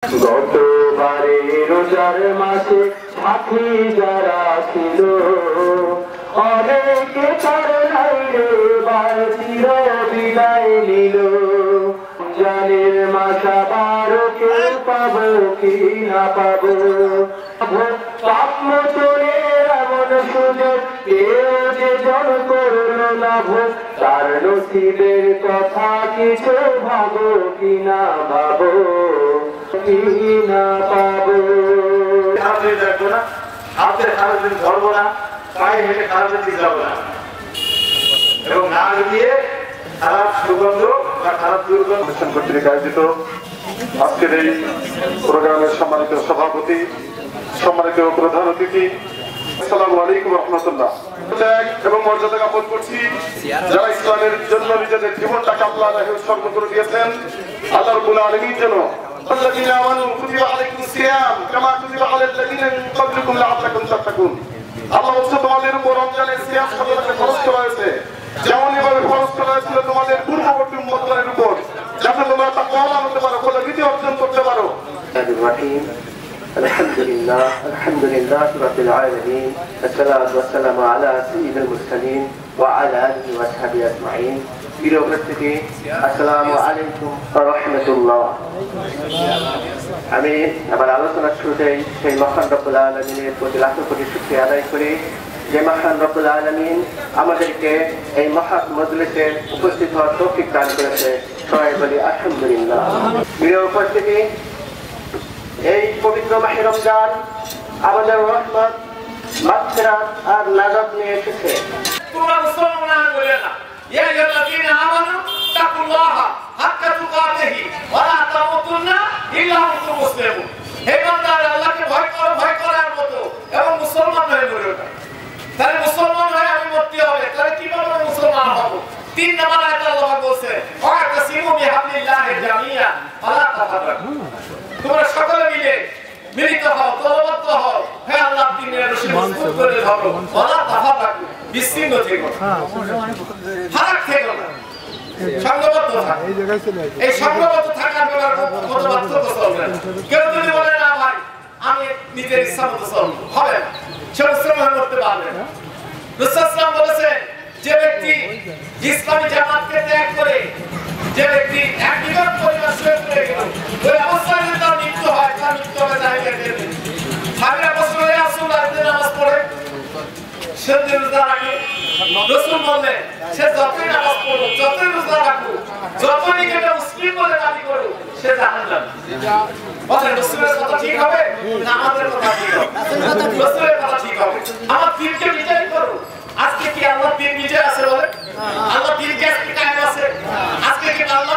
গতবারে রোজার মাসে সাথী যারা ছিল অনেকে তার নাইরে বার চির বিদায় নিল। জানের মাসা বারকে পাবো কি না পাবো, পাপ মোচনের এমন সুযোগ কেউ যে জন করল না ভোগ। তার নসিবের কথা কিছু ভাবো কি না ভাবো, না পাবো। হাতে দেখবো না, হাতে সারাদিন ধরবো না, পায়ে হেঁটে সারাদিন ঠিক যাবো না, এবং না দিয়ে খারাপ সুগন্ধ বা খারাপ দুর্গন্ধ কর্তৃক আয়োজিত আজকের এই প্রোগ্রামের সম্মানিত সভাপতি, সম্মানিত প্রধান অতিথি, আসসালামু আলাইকুম রহমতুল্লাহ। এবং মর্যাদা জ্ঞাপন করছি যারা ইসলামের জন্য নিজেদের জীবনটাকে আল্লাহ উৎসর্গ করে দিয়েছেন, আল্লাহ রাব্বুল আলামিন যেন الذين آمنوا كتب عليكم الصيام كما كتب على الذين من قبلكم لعلكم تتقون। আল্লাহ বলছে তোমাদের উপর রমজানের সিয়াম সাধনাকে ফরজ করা হয়েছে, যেমন এভাবে ফরজ করা হয়েছিল তোমাদের পূর্ববর্তী উম্মতের উপর, যাতে তোমরা তাকওয়া হতে পারো, ফলবিধি অর্জন করতে পারো। الحمد لله رب العالمين، والصلاة والسلام على سيد المرسلين وعلى آله وصحبه أجمعين। আসসালামু আলাইকুম ওয়া রাহমাতুল্লাহ। আমি আমার আলোচনার শুরুতেই সেই মহান রব্বুল আলামিনের প্রতি লাখো কোটি শুকরিয়া আদায় করি, যে মহান রব্বুল আলামিন আমাদেরকে এই মহৎ মজলিসে উপস্থিত হওয়ার তৌফিক দান করেছে। সবাই বলি আলহামদুলিল্লাহ। প্রিয় উপস্থিতি, এই পবিত্র মাহে রমজান আমাদের রহমত, মাগফিরাত আর নাজাত নিয়ে এসেছে। তোমরা মুসলমান বলে না, ইয়া আইয়ুহাল্লাযীনা আমানু তাকুল্লাহা হাক্কা তুকাতিহি ওয়া লা তামুতুন্না ইল্লা ওয়া আনতুম মুসলিমুন। হে বান্দারা, আল্লাহকে ভয় করো, ভয় করার মতো, এবং মুসলমান হয়ে মরে ওঠো। তাহলে মুসলমান হয়ে আমি মরতে হবে, তাহলে কিভাবে মুসলমান হব? 3 নম্বর আয়াতে আল্লাহ বলছে ওয়া তাসিমু বিহাবলিল্লাহি জামিয়া ওয়া লা তাফাররাকু। তোমরা সকলে মিলে মিলিত হও, দলবদ্ধ হও, হে আল্লাহ দ্বীনের রশি মজবুত করে ধরো, ওয়া লা তাফাররাকু, বিচ্ছিন্ন থেকো না, ফারাক থেকো না, সংঘবদ্ধ থাকো। এই সংঘবদ্ধ থাকার ব্যাপারে কোনো পার্থক্য চলবে না। কেউ যদি বলে না ভাই আমি নিজের ইচ্ছা মতো চলবো, হবে না, সে মুসলমান করতে পারবে না। রাসূল সাল্লাল্লাহু আলাইহি ওয়াসাল্লাম বলেছেন, যে ব্যক্তি ইসলামী জামাতকে ত্যাগ করে, যে ব্যক্তি এক বিগত পরিবার ছেড়ে চলে গেল, ওই অবস্থায় যদি তার মৃত্যু হয়, তার মৃত্যু হবে জাহিলিয়াতের দেবে। সাবিরা বছর রাসূলুল্লাহ নামাজ পড়ে সে রোজা রাখে, রাসূল বললেন সে যতই নামাজ পড়ো, যতই রোজা রাখো, যতই নিজেকে মুসলিম বলে দাবি করো, সে জাহান্নামী। বলেন রাসূলের কথা ঠিক হবে না আমাদের কথা ঠিক হবে? রাসূলের কথা ঠিক হবে। আমার দিনকে নিজেই করো। আজকে কি আল্লাহ দিন নিজে আছে? বলে আল্লাহ দিন কি আজকে কায়েম আছে? আজকে কি আল্লাহ